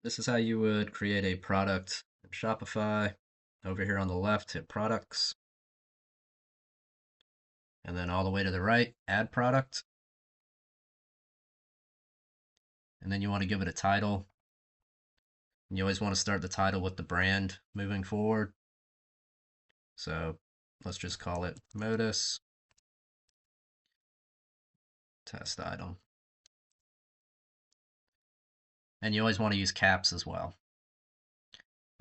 This is how you would create a product in Shopify. Over here on the left, hit products, and then all the way to the right, add product. And then you want to give it a title. And you always want to start the title with the brand moving forward. So let's just call it Modus Test Item. And you always want to use caps as well.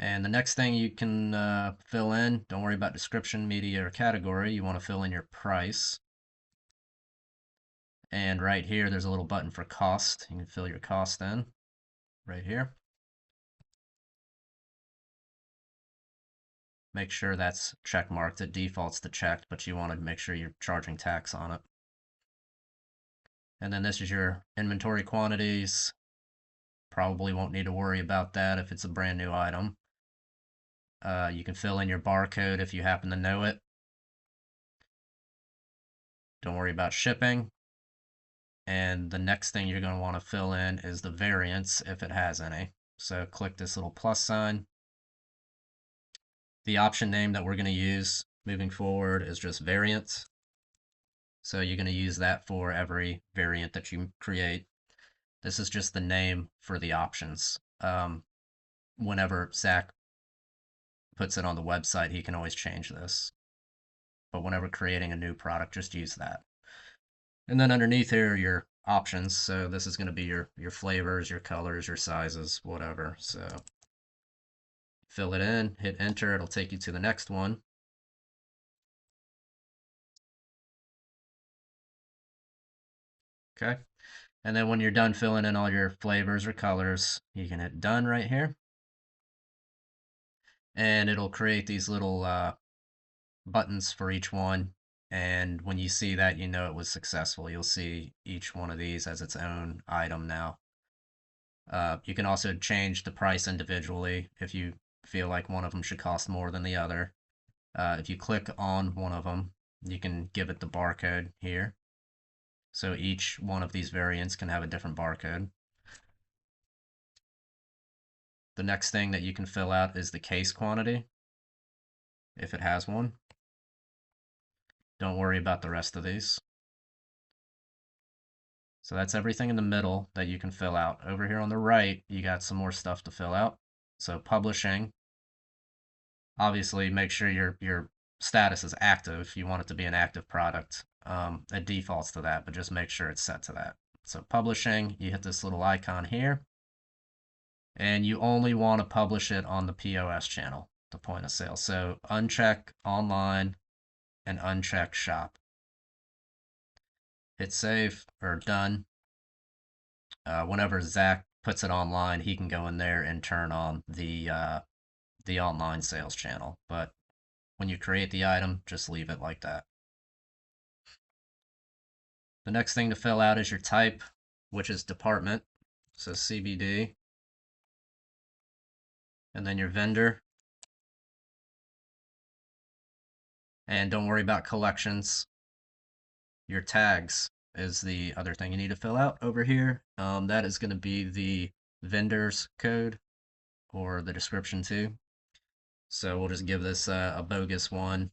And the next thing you can fill in, don't worry about description, media, or category. You want to fill in your price. And right here, there's a little button for cost. You can fill your cost in right here. Make sure that's check marked. It defaults to checked, but you want to make sure you're charging tax on it. And then this is your inventory quantities. Probably won't need to worry about that if it's a brand new item. You can fill in your barcode if you happen to know it. Don't worry about shipping. And the next thing you're going to want to fill in is the variance if it has any. So click this little plus sign. The option name that we're going to use moving forward is just variant. So you're going to use that for every variant that you create. This is just the name for the options. Whenever Zach puts it on the website, he can always change this. But whenever creating a new product, just use that. And then underneath here are your options. So this is going to be your flavors, your colors, your sizes, whatever. So fill it in, hit enter, it'll take you to the next one. Okay. And then when you're done filling in all your flavors or colors, you can hit done right here. And it'll create these little buttons for each one. And when you see that, you know it was successful. You'll see each one of these as its own item now. You can also change the price individually if you feel like one of them should cost more than the other. If you click on one of them, you can give it the barcode here. So each one of these variants can have a different barcode. The next thing that you can fill out is the case quantity, if it has one. Don't worry about the rest of these. So that's everything in the middle that you can fill out. Over here on the right, you got some more stuff to fill out. So publishing, obviously make sure your status is active. You want it to be an active product. It defaults to that, but just make sure it's set to that. So publishing, you hit this little icon here, and you only want to publish it on the POS channel, the point of sale. So uncheck online and uncheck shop. Hit save or done. Whenever Zach puts it online, he can go in there and turn on the online sales channel. But when you create the item, just leave it like that. The next thing to fill out is your type, which is department. So CBD. And then your vendor. And don't worry about collections. Your tags is the other thing you need to fill out over here. That is going to be the vendor's code or the description too. So we'll just give this a bogus one.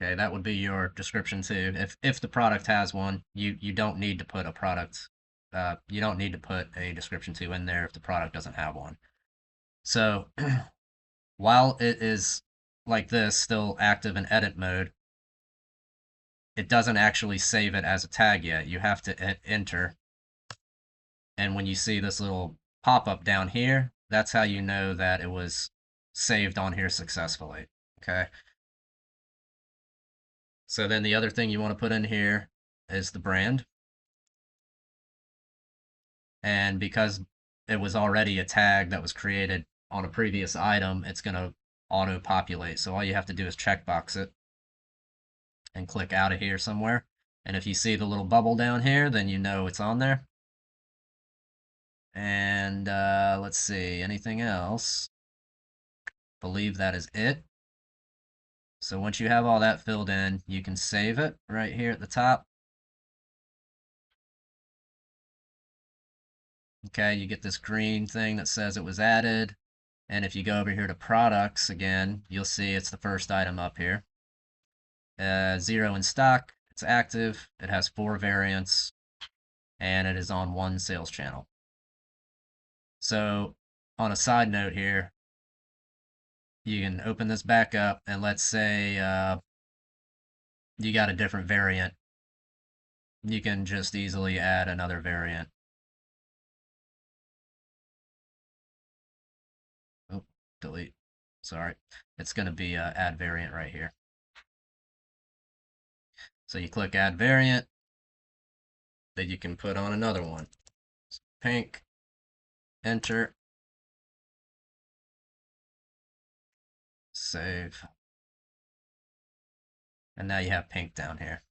Okay, that would be your description too. If the product has one, you don't need to put a product. You don't need to put a description to in there if the product doesn't have one. So while it is like this, still active in edit mode, it doesn't actually save it as a tag yet. You have to hit enter. And when you see this little pop-up down here, that's how you know that it was saved on here successfully. Okay. So then the other thing you want to put in here is the brand. And because it was already a tag that was created on a previous item, it's going to auto-populate. So all you have to do is checkbox it and click out of here somewhere. And if you see the little bubble down here, then you know it's on there. And let's see, anything else? Believe that is it. So once you have all that filled in, you can save it right here at the top. Okay, you get this green thing that says it was added. And if you go over here to products again, you'll see it's the first item up here. 0 in stock, it's active, it has 4 variants, and it is on 1 sales channel. So, on a side note here, you can open this back up, and let's say you got a different variant. You can just easily add another variant. Oh, delete. Sorry. It's going to be add variant right here. So you click add variant, that you can put on another one. Pink, enter, save. And now you have pink down here.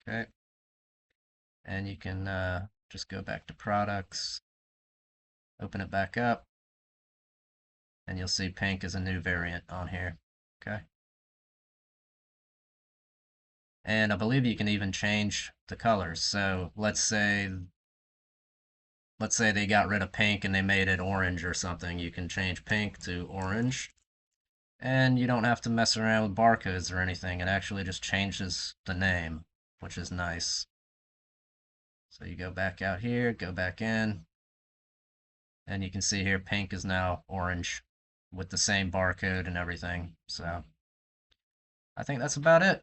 Okay. And you can just go back to products, open it back up, and you'll see pink is a new variant on here. Okay. And I believe you can even change the colors. So let's say they got rid of pink and they made it orange or something. You can change pink to orange. And you don't have to mess around with barcodes or anything. It actually just changes the name, which is nice. So you go back out here, go back in, and you can see here pink is now orange with the same barcode and everything. So I think that's about it.